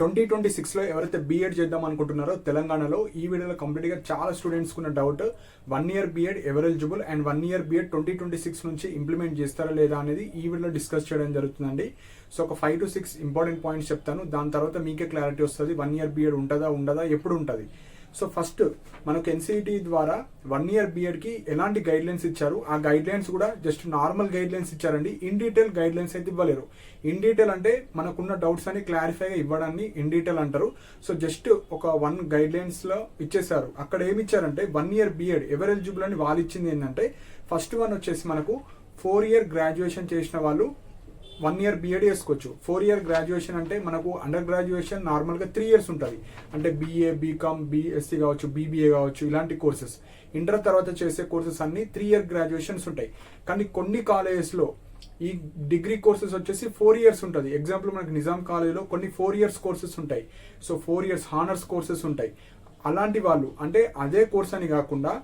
2026లో ఎవరైతే బీఎడ్ చేద్దాం అనుకుంటున్నారో తెలంగాణలో ఈ వీడియోలో కంప్లీట్గా చాలా స్టూడెంట్స్ ఉన్న doubt 1 year BEd ever eligible and 1 year BEd 2026 నుంచి ఇంప్లిమెంట్ చేస్తారా లేదా అనేది ఈ వీడియోలో డిస్కస్ చేయడం జరుగుతుందండి. సో ఒక 5 to 6 ఇంపార్టెంట్ పాయింట్స్ చెప్తాను, దాని తర్వాత మీకే క్లారిటీ వస్తుంది 1 year బీఎడ్ ఉంటుందా ఉండదా ఎప్పుడు ఉంటుంది. సో ఫస్ట్ మనకు ఎన్సీఈటీ ద్వారా 1 year బీఎడ్కి ఎలాంటి గైడ్ లైన్స్ ఇచ్చారు, ఆ గైడ్ లైన్స్ కూడా జస్ట్ నార్మల్ గైడ్ లైన్స్ ఇచ్చారండి. ఇన్ డీటెయిల్ గైడ్ లైన్స్ అయితే ఇవ్వలేరు. ఇన్ డీటెయిల్ అంటే మనకున్న డౌట్స్ అని క్లారిఫైగా ఇవ్వడాన్ని ఇన్ డీటెయిల్ అంటారు. సో జస్ట్ ఒక 1 గైడ్ లైన్స్ లో ఇచ్చేసారు. అక్కడ ఏమి ఇచ్చారంటే 1 year బీఎడ్ ఎవరు ఎలిజిబుల్ అని వాళ్ళు ఇచ్చింది ఏంటంటే ఫస్ట్ వన్ వచ్చేసి మనకు 4 year గ్రాడ్యుయేషన్ చేసిన వాళ్ళు 1 year బీఎడ్ చేసుకోవచ్చు. 4 year గ్రాడ్యుయేషన్ అంటే మనకు అండర్ గ్రాడ్యుయేషన్ నార్మల్గా 3 years ఉంటుంది. అంటే బీఏ, బీకామ్, బీఎస్సీ కావచ్చు, బీబీఏ కావచ్చు, ఇలాంటి కోర్సెస్. ఇంటర్ తర్వాత చేసే కోర్సెస్ అన్ని 3 year గ్రాడ్యుయేషన్స్ ఉంటాయి. కానీ కొన్ని కాలేజెస్లో ఈ డిగ్రీ కోర్సెస్ వచ్చేసి 4 years ఉంటుంది. ఎగ్జాంపుల్ మనకి నిజాం కాలేజ్లో కొన్ని 4 years కోర్సెస్ ఉంటాయి. సో 4 years హానర్స్ కోర్సెస్ ఉంటాయి. అలాంటి వాళ్ళు అంటే అదే కోర్స్ అని కాకుండా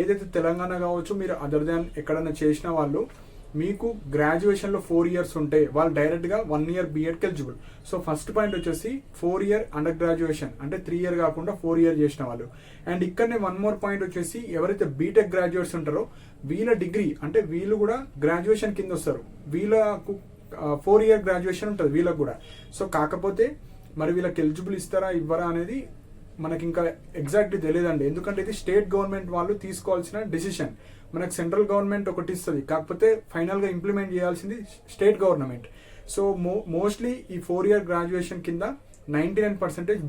ఏదైతే తెలంగాణ కావచ్చు మీరు అదర్ దాన్ ఎక్కడైనా చేసిన వాళ్ళు మీకు గ్రాడ్యుయేషన్లో 4 years ఉంటే వాళ్ళు డైరెక్ట్గా 1 year బీఎడ్కి ఎలిజిబుల్. సో ఫస్ట్ పాయింట్ వచ్చేసి 4 year అండర్ గ్రాడ్యుయేషన్ అంటే 3 year కాకుండా 4 year చేసిన వాళ్ళు. అండ్ ఇక్కడనే 1 more పాయింట్ వచ్చేసి ఎవరైతే బీటెక్ గ్రాడ్యుయేట్స్ ఉంటారో వీళ్ళ డిగ్రీ అంటే వీళ్ళు కూడా గ్రాడ్యుయేషన్ కింద వస్తారు. వీళ్ళకు 4 year గ్రాడ్యుయేషన్ ఉంటుంది వీళ్ళకు కూడా. సో కాకపోతే మరి వీళ్ళకి ఎలిజిబుల్ ఇస్తారా ఇవ్వరా అనేది మనకి ఇంకా ఎగ్జాక్ట్లీ తెలియదండి. ఎందుకంటే ఇది స్టేట్ గవర్నమెంట్ వాళ్ళు తీసుకోవాల్సిన డెసిషన్. మనకు సెంట్రల్ గవర్నమెంట్ ఒకటి ఇస్తుంది, కాకపోతే ఫైనల్గా ఇంప్లిమెంట్ చేయాల్సింది స్టేట్ గవర్నమెంట్. సో మోస్ట్లీ ఈ 4 year గ్రాడ్యుయేషన్ కింద 99%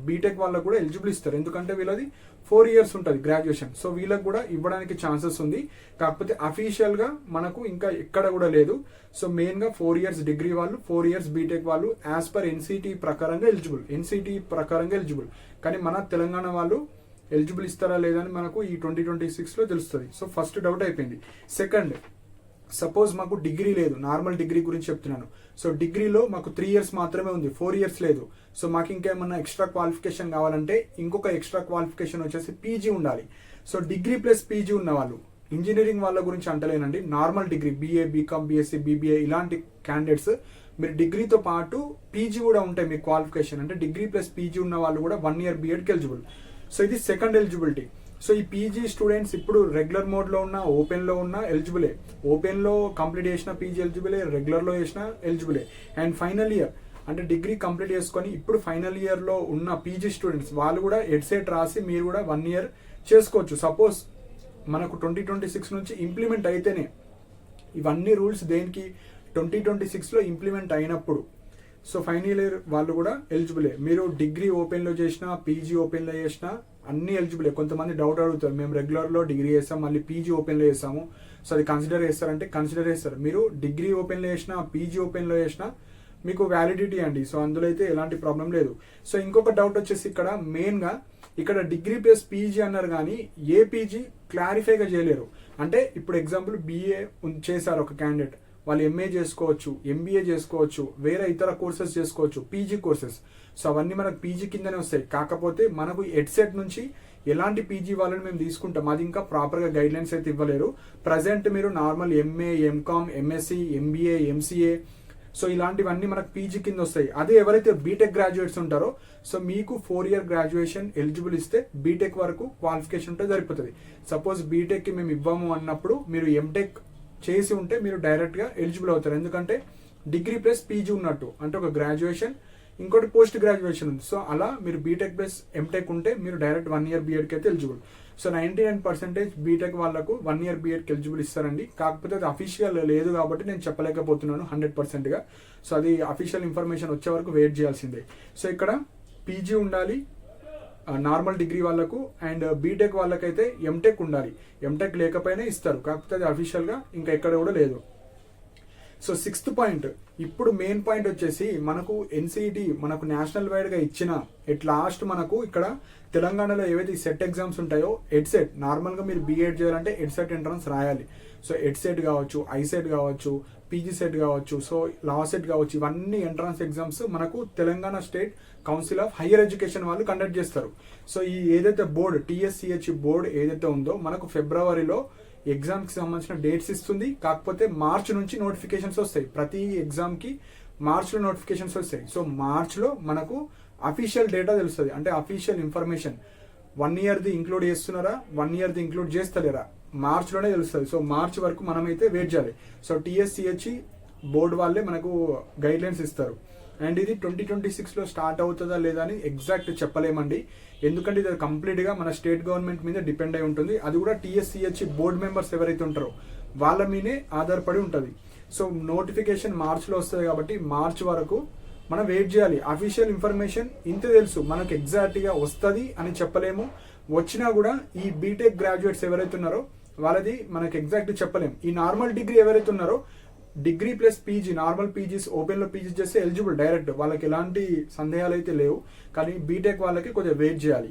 బీటెక్ వాళ్ళకు కూడా ఎలిజిబుల్ ఇస్తారు. ఎందుకంటే వీళ్ళది 4 years ఉంటుంది గ్రాడ్యుయేషన్. సో వీళ్ళకి కూడా ఇవ్వడానికి ఛాన్సెస్ ఉంది. కాకపోతే అఫీషియల్గా మనకు ఇంకా ఎక్కడ కూడా లేదు. సో మెయిన్గా 4 years డిగ్రీ వాళ్ళు, 4 years బీటెక్ వాళ్ళు యాజ్ పర్ ఎన్సీటీ ప్రకారంగా ఎలిజిబుల్. కానీ మన తెలంగాణ వాళ్ళు ఎలిజిబుల్ ఇస్తారా లేదని మనకు ఈ 2026లో తెలుస్తుంది. సో ఫస్ట్ డౌట్ అయిపోయింది. సెకండ్, సపోజ్ మాకు డిగ్రీ లేదు, నార్మల్ డిగ్రీ గురించి చెప్తున్నాను. సో డిగ్రీలో మాకు 3 years మాత్రమే ఉంది, 4 years లేదు. సో మాకు ఇంకేమన్నా ఎక్స్ట్రా క్వాలిఫికేషన్ కావాలంటే ఇంకొక ఎక్స్ట్రా క్వాలిఫికేషన్ వచ్చేసి పీజీ ఉండాలి. సో డిగ్రీ ప్లస్ పీజీ ఉన్న వాళ్ళు, ఇంజనీరింగ్ వాళ్ళ గురించి అంటలేనండి, normal degree BA, BCom, BSc, BBA ఇలాంటి క్యాండిడేట్స్ మీరు డిగ్రీతో పాటు పీజీ కూడా ఉంటాయి మీకు క్వాలిఫికేషన్. అంటే డిగ్రీ ప్లస్ పీజీ ఉన్న వాళ్ళు కూడా 1 year బీఎడ్కి ఎలిజిబుల్. సో ఇది సెకండ్ ఎలిజిబిలిటీ. సో ఈ పీజీ స్టూడెంట్స్ ఇప్పుడు రెగ్యులర్ మోడ్లో ఉన్న, ఓపెన్లో ఉన్న ఎలిజిబులే. ఓపెన్లో కంప్లీట్ చేసిన పీజీ ఎలిజిబులే, రెగ్యులర్లో చేసిన ఎలిజిబులే. అండ్ ఫైనల్ ఇయర్ అంటే డిగ్రీ కంప్లీట్ చేసుకొని ఇప్పుడు ఫైనల్ ఇయర్లో ఉన్న పీజీ స్టూడెంట్స్ వాళ్ళు కూడా ఎడ్సెట్ రాసి మీరు కూడా 1 year చేసుకోవచ్చు. సపోజ్ మనకు 2026 నుంచి ఇంప్లిమెంట్ అయితేనే ఇవన్నీ రూల్స్ దేనికి 2026లో ఇంప్లిమెంట్ అయినప్పుడు. సో ఫైనల్ ఇయర్ వాళ్ళు కూడా ఎలిజిబులే. మీరు డిగ్రీ ఓపెన్లో చేసినా, పీజీ ఓపెన్లో చేసినా అన్ని ఎలిజిబులే. కొంతమంది డౌట్ అడుగుతారు, మేము రెగ్యులర్లో డిగ్రీ చేస్తాం మళ్ళీ పీజీ ఓపెన్లో చేస్తాము, సో అది కన్సిడర్ చేస్తారంటే కన్సిడర్ చేస్తారు. మీరు డిగ్రీ ఓపెన్లో చేసినా, పీజీ ఓపెన్లో చేసినా మీకు వ్యాలిడిటీ అండి. సో అందులో అయితే ఎలాంటి ప్రాబ్లం లేదు. సో ఇంకొక డౌట్ వచ్చేసి ఇక్కడ మెయిన్గా ఇక్కడ డిగ్రీ ప్లస్ పీజీ అన్నారు కానీ ఏ పీజీ క్లారిఫైగా చేయలేరు. అంటే ఇప్పుడు ఎగ్జాంపుల్ బీఏ చేశారు ఒక క్యాండిడేట్, వాళ్ళు ఎంఏ చేసుకోవచ్చు, ఎంబీఏ చేసుకోవచ్చు, వేరే ఇతర కోర్సెస్ చేసుకోవచ్చు, పీజీ కోర్సెస్. సో అవన్నీ మనకు పీజీ కిందనే వస్తాయి. కాకపోతే మనకు ఎడ్సెట్ నుంచి ఎలాంటి పీజీ వాళ్ళని మేము తీసుకుంటాం అది ఇంకా ప్రాపర్గా గైడ్ లైన్స్ అయితే ఇవ్వలేరు. ప్రజెంట్ మీరు normal MA, MCom, MSc, MBA, MCA so ఇలాంటివన్నీ మనకు పీజీ కింద వస్తాయి. అదే ఎవరైతే బీటెక్ గ్రాడ్యుయేట్స్ ఉంటారో సో మీకు 4 year గ్రాడ్యుయేషన్ ఎలిజిబుల్ ఇస్తే బీటెక్ వరకు క్వాలిఫికేషన్ ఉంటే సరిపోతుంది. సపోజ్ బీటెక్కి మేము ఇవ్వము అన్నప్పుడు మీరు ఎంటెక్ చేసి ఉంటే మీరు డైరెక్ట్గా ఎలిజిబుల్ అవుతారు. ఎందుకంటే డిగ్రీ ప్లస్ పీజీ ఉన్నట్టు, అంటే ఒక గ్రాడ్యుయేషన్ ఇంకోటి పోస్ట్ గ్రాడ్యుయేషన్ ఉంది. సో అలా మీరు బీటెక్ ప్లస్ ఎంటెక్ ఉంటే మీరు డైరెక్ట్ 1 year బీఎడ్కి అయితే ఎలిజిబుల్. సో 99% బీటెక్ వాళ్ళకు 1 year బీఎడ్కి ఎలిజిబుల్ ఇస్తారండి. కాకపోతే అది అఫీషియల్ లేదు కాబట్టి నేను చెప్పలేకపోతున్నాను 100%గా. సో అది అఫీషియల్ ఇన్ఫర్మేషన్ వచ్చే వరకు వెయిట్ చేయాల్సిందే. సో ఇక్కడ పీజీ ఉండాలి నార్మల్ డిగ్రీ వాళ్ళకు, అండ్ బీటెక్ వాళ్ళకైతే ఎంటెక్ ఉండాలి. ఎంటెక్ లేకపోయినా ఇస్తారు, కాకపోతే అది అఫీషియల్గా ఇంకా ఎక్కడ కూడా లేదు. సో 6th పాయింట్, ఇప్పుడు మెయిన్ పాయింట్ వచ్చేసి మనకు ఎన్సీఈటీ మనకు నేషనల్ వైడ్గా ఇచ్చిన ఎట్ లాస్ట్ మనకు ఇక్కడ తెలంగాణలో ఏవైతే సెట్ ఎగ్జామ్స్ ఉంటాయో ఎడ్సెట్, నార్మల్గా మీరు బీఎడ్ చేయాలంటే ఎడ్సెట్ ఎంట్రన్స్ రాయాలి. సో ఎడ్సెట్ కావచ్చు, ఐసెట్ కావచ్చు, పీజీ సెట్ కావచ్చు, సో లా సెట్ కావచ్చు, ఇవన్నీ ఎంట్రన్స్ ఎగ్జామ్స్ మనకు Telangana state council of higher education వాళ్ళు కండక్ట్ చేస్తారు. సో ఈ ఏదైతే బోర్డు టీఎస్సిహెచ్ బోర్డు ఏదైతే ఉందో మనకు ఫిబ్రవరిలో ఎగ్జామ్కి సంబంధించిన డేట్స్ ఇస్తుంది. కాకపోతే మార్చి నుంచి నోటిఫికేషన్స్ వస్తాయి. ప్రతి ఎగ్జామ్కి మార్చ్లో నోటిఫికేషన్స్ వస్తాయి. సో మార్చ్లో మనకు అఫీషియల్ డేటా తెలుస్తుంది, అంటే అఫీషియల్ ఇన్ఫర్మేషన్ 1 ఇయర్ది ఇంక్లూడ్ చేస్తున్నారా, 1 ఇయర్ది ఇంక్లూడ్ చేస్తలేరా, మార్చ్లోనే తెలుస్తుంది. సో మార్చ్ వరకు మనమైతే వెయిట్ చేయాలి. సో టీఎస్సిహెచ్ బోర్డు వాళ్ళే మనకు గైడ్ లైన్స్ ఇస్తారు. అండ్ ఇది 2026లో స్టార్ట్ అవుతుందా లేదా అని ఎగ్జాక్ట్ చెప్పలేమండి, ఎందుకంటే ఇది కంప్లీట్గా మన స్టేట్ గవర్నమెంట్ మీద డిపెండ్ అయి ఉంటుంది. అది కూడా టీఎస్సిహెచ్ బోర్డు మెంబర్స్ ఎవరైతే ఉంటారో వాళ్ళ మీదే ఆధారపడి ఉంటుంది. సో నోటిఫికేషన్ మార్చ్లో వస్తుంది కాబట్టి మార్చ్ వరకు మనం వెయిట్ చేయాలి. అఫీషియల్ ఇన్ఫర్మేషన్ ఇంత తెలుసు, మనకు ఎగ్జాక్ట్గా వస్తుంది అని చెప్పలేము. వచ్చినా కూడా ఈ బీటెక్ గ్రాడ్యుయేట్స్ ఎవరైతే ఉన్నారో వాళ్ళది మనకు ఎగ్జాక్ట్ చెప్పలేము. ఈ నార్మల్ డిగ్రీ ఎవరైతే ఉన్నారో degree plus PG, normal PGs ఓపెన్లో పీజీ చేస్తే ఎలిజిబుల్ డైరెక్ట్, వాళ్ళకి ఎలాంటి సందేహాలు అయితే లేవు. కానీ బీటెక్ వాళ్ళకి కొంచెం వెయిట్ చేయాలి.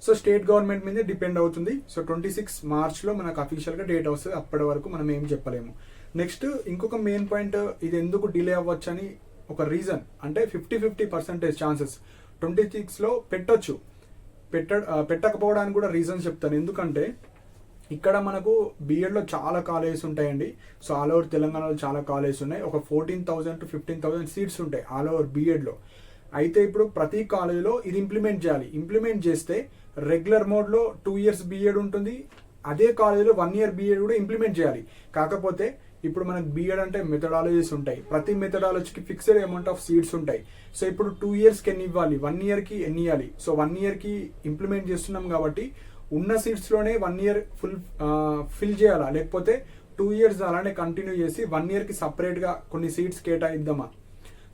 సో స్టేట్ గవర్నమెంట్ మీద డిపెండ్ అవుతుంది. సో 26 మార్చ్లో మనకు అఫీషియల్గా డేట్ వస్తుంది, అప్పటి వరకు మనం ఏం చెప్పలేము. నెక్స్ట్ ఇంకొక మెయిన్ పాయింట్, ఇది ఎందుకు డిలే అవ్వచ్చు అని ఒక రీజన్, అంటే 50-50% ఛాన్సెస్ 26లో పెట్టొచ్చు, పెట్టకపోవడానికి కూడా రీజన్స్ చెప్తాను. ఎందుకంటే ఇక్కడ మనకు బీఎడ్లో చాలా కాలేజెస్ ఉంటాయండి. సో ఆల్ ఓవర్ తెలంగాణలో చాలా కాలేజెస్ ఉన్నాయి. ఒక 14,000 to 15,000 సీట్స్ ఉంటాయి ఆల్ ఓవర్ బీఎడ్లో. అయితే ఇప్పుడు ప్రతి కాలేజీలో ఇది ఇంప్లిమెంట్ చేయాలి. ఇంప్లిమెంట్ చేస్తే రెగ్యులర్ మోడ్లో 2 ఇయర్స్ బీఎడ్ ఉంటుంది, అదే కాలేజీలో 1 ఇయర్ బీఎడ్ కూడా ఇంప్లిమెంట్ చేయాలి. కాకపోతే ఇప్పుడు మనకు బీఎడ్ అంటే మెథడాలజీస్ ఉంటాయి, ప్రతి మెథడాలజీకి ఫిక్స్డ్ అమౌంట్ ఆఫ్ సీట్స్ ఉంటాయి. సో ఇప్పుడు 2 ఇయర్స్కి ఎన్ని ఇవ్వాలి, 1 ఇయర్కి ఎన్ని ఇవ్వాలి. సో 1 ఇయర్కి ఇంప్లిమెంట్ చేస్తున్నాం కాబట్టి ఉన్న సీట్స్లోనే 1 ఇయర్ ఫిల్ చేయాలా, లేకపోతే 2 ఇయర్స్ అలానే కంటిన్యూ చేసి 1 ఇయర్కి సపరేట్గా కొన్ని సీట్స్ కేటాయిద్దామా.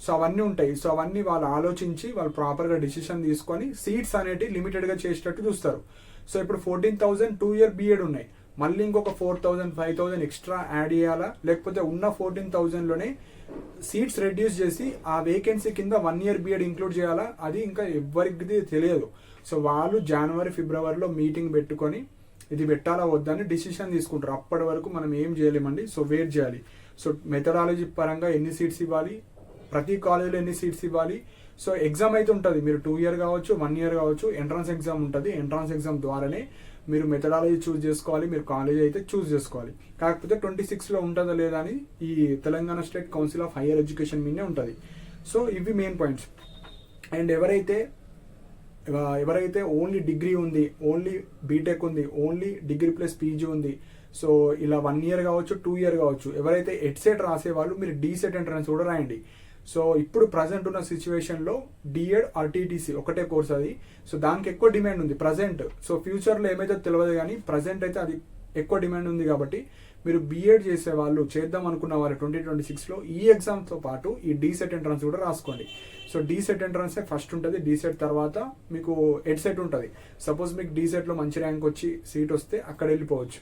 సో అవన్నీ ఉంటాయి. సో అవన్నీ వాళ్ళు ఆలోచించి వాళ్ళు ప్రాపర్గా డిసిషన్ తీసుకొని సీట్స్ అనేవి లిమిటెడ్గా చేసేటట్టు చూస్తారు. సో ఇప్పుడు 14,000 2 ఇయర్ బీఎడ్ ఉన్నాయి, మళ్ళీ ఇంకొక 4,000 5,000 ఎక్స్ట్రా యాడ్ చేయాలా, లేకపోతే ఉన్న 14,000లోనే సీట్స్ రెడ్యూస్ చేసి ఆ వేకెన్సీ కింద 1 ఇయర్ బీఎడ్ ఇంక్లూడ్ చేయాలా, అది ఇంకా ఎవరికి తెలియదు. సో వాళ్ళు జనవరి ఫిబ్రవరిలో మీటింగ్ పెట్టుకొని ఇది పెట్టాలా వద్దని డిసిషన్ తీసుకుంటారు. అప్పటి వరకు మనం ఏం చేయలేమండి. సో వెయిట్ చేయాలి. సో మెథడాలజీ పరంగా ఎన్ని సీట్స్ ఇవ్వాలి, ప్రతి కాలేజీలో ఎన్ని సీట్స్ ఇవ్వాలి. సో ఎగ్జామ్ అయితే ఉంటుంది, మీరు 2 ఇయర్ కావచ్చు 1 ఇయర్ కావచ్చు, ఎంట్రన్స్ ఎగ్జామ్ ఉంటుంది. ఎంట్రన్స్ ఎగ్జామ్ ద్వారానే మీరు మెథడాలజీ చూస్ చేసుకోవాలి, మీరు కాలేజ్ అయితే చూస్ చేసుకోవాలి. కాకపోతే 26లో ఉంటుందా లేదా అని ఈ Telangana state council of higher education మీదే ఉంటుంది. సో ఇవి మెయిన్ పాయింట్స్. అండ్ ఎవరైతే ఓన్లీ డిగ్రీ ఉంది, ఓన్లీ బీటెక్ ఉంది, ఓన్లీ డిగ్రీ ప్లస్ పీజీ ఉంది, సో ఇలా 1 ఇయర్ కావచ్చు 2 ఇయర్ కావచ్చు, ఎవరైతే ఎడ్సెట్ రాసే వాళ్ళు మీరు డీసెట్ ఎంట్రన్స్ కూడా రాయండి. సో ఇప్పుడు ప్రజెంట్ ఉన్న సిచ్యువేషన్లో డిఎడ్ ఆర్టీటీసీ ఒకటే కోర్స్ అది. సో దానికి ఎక్కువ డిమాండ్ ఉంది ప్రజెంట్. సో ఫ్యూచర్లో ఏమైతే తెలియదు కానీ ప్రజెంట్ అయితే అది ఎక్కువ డిమాండ్ ఉంది. కాబట్టి మీరు బీఎడ్ చేసే వాళ్ళు, చేద్దాం అనుకున్న వాళ్ళు 2026లో ఈ ఎగ్జామ్తో పాటు ఈ డీసెట్ ఎంట్రన్స్ కూడా రాసుకోండి. సో డీసెట్ ఎంట్రన్సే ఫస్ట్ ఉంటుంది, డీసెట్ తర్వాత మీకు ఎడ్సెట్ ఉంటుంది. సపోజ్ మీకు డీసెట్లో మంచి ర్యాంక్ వచ్చి సీట్ వస్తే అక్కడ వెళ్ళిపోవచ్చు,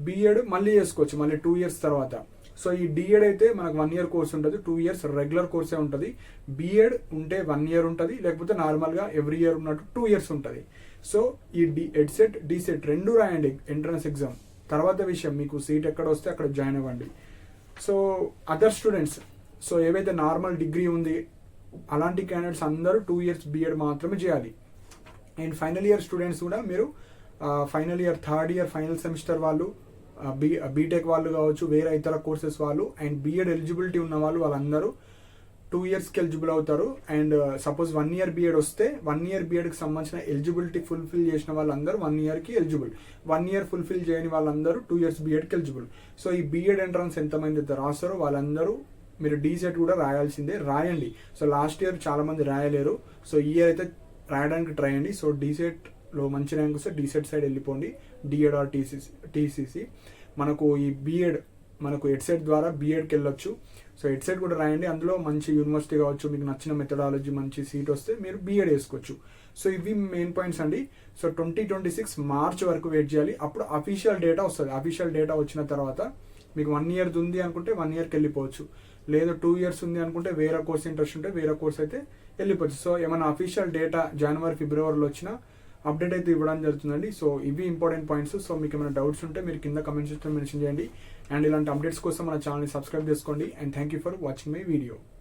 బీఎడ్ మళ్ళీ చేసుకోవచ్చు మళ్ళీ 2 ఇయర్స్ తర్వాత. సో ఈ డిఎడ్ అయితే మనకు 1 ఇయర్ కోర్స్ ఉంటుంది, 2 ఇయర్స్ రెగ్యులర్ కోర్సే ఉంటుంది. బీఎడ్ ఉంటే 1 ఇయర్ ఉంటుంది, లేకపోతే నార్మల్గా ఎవ్రీ ఇయర్ ఉన్నట్టు 2 ఇయర్స్ ఉంటుంది. సో ఈ ఎడ్సెట్ డీసెట్ రెండు రాయండి ఎంట్రన్స్ ఎగ్జామ్. తర్వాత విషయం, మీకు సీట్ ఎక్కడ వస్తే అక్కడ జాయిన్ అవ్వండి. సో అదర్ స్టూడెంట్స్, సో ఏవైతే నార్మల్ డిగ్రీ ఉంది అలాంటి క్యాండిడేట్స్ అందరూ 2 ఇయర్స్ బీఎడ్ మాత్రమే చేయాలి. అండ్ ఫైనల్ ఇయర్ స్టూడెంట్స్ కూడా మీరు final year 3rd year final semester వాళ్ళు, బీటెక్ వాళ్ళు కావచ్చు, వేరే ఇతర కోర్సెస్ వాళ్ళు, అండ్ బీఎడ్ ఎలిజిబిలిటీ ఉన్న వాళ్ళందరూ 2 ఇయర్స్కి ఎలిజిబుల్ అవుతారు. అండ్ సపోజ్ 1 ఇయర్ బీఎడ్ వస్తే 1 ఇయర్ బీఎడ్కి సంబంధించిన ఎలిజిబిలిటీ ఫుల్ఫిల్ చేసిన వాళ్ళందరూ 1 ఇయర్కి ఎలిజిబుల్, 1 ఇయర్ ఫుల్ఫిల్ చేయని వాళ్ళందరూ 2 ఇయర్స్ బీఎడ్కి ఎలిజిబుల్. సో ఈ బీఎడ్ ఎంట్రన్స్ ఎంతమంది అయితే రాస్తారో వాళ్ళందరూ మీరు డీసెట్ కూడా రాయాల్సిందే, రాయండి. సో లాస్ట్ ఇయర్ చాలామంది రాయలేరు, సో ఈ ఇయర్ అయితే రాయడానికి ట్రై చేయండి. సో డీసెట్లో మంచి ర్యాంక్ వస్తే డీసెట్ సైడ్ వెళ్ళిపోండి, డిఎడ్ ఆర్ టీసీసీ. మనకు ఈ బీఎడ్ మనకు ఎడ్సెట్ ద్వారా బీఎడ్కి వెళ్ళొచ్చు. సో ఎడ్సెట్ కూడా రాయండి, అందులో మంచి యూనివర్సిటీ కావచ్చు, మీకు నచ్చిన మెథడాలజీ మంచి సీట్ వస్తే మీరు బీఎడ్ వేసుకోవచ్చు. సో ఇవి మెయిన్ పాయింట్స్ అండి. సో 2026 మార్చ్ వరకు వెయిట్ చేయాలి, అప్పుడు అఫీషియల్ డేటా వస్తుంది. అఫీషియల్ డేటా వచ్చిన తర్వాత మీకు 1 ఇయర్ ఉంది అనుకుంటే 1 ఇయర్కి వెళ్ళిపోవచ్చు, లేదా 2 ఇయర్స్ ఉంది అనుకుంటే వేరే కోర్స్ ఇంట్రెస్ట్ ఉంటే వేరే కోర్స్ అయితే వెళ్ళిపోవచ్చు. సో ఏమైనా అఫీషియల్ డేటా జనవరి ఫిబ్రవరిలో వచ్చినా అప్డేట్ అయితే ఇవ్వడం జరుగుతుందండి. సో ఇవి ఇంపార్టెంట్ పాయింట్స్. సో మీకు ఏమైనా డౌట్స్ ఉంటే మీరు కింద కమెంట్ సెక్షన్లో మెన్షన్ చేయండి. అండ్ ఇలాంటి అప్డేట్స్ కోసం మన ఛానల్ని సబ్స్క్రైబ్ చేసుకోండి. And thank you for watching my video.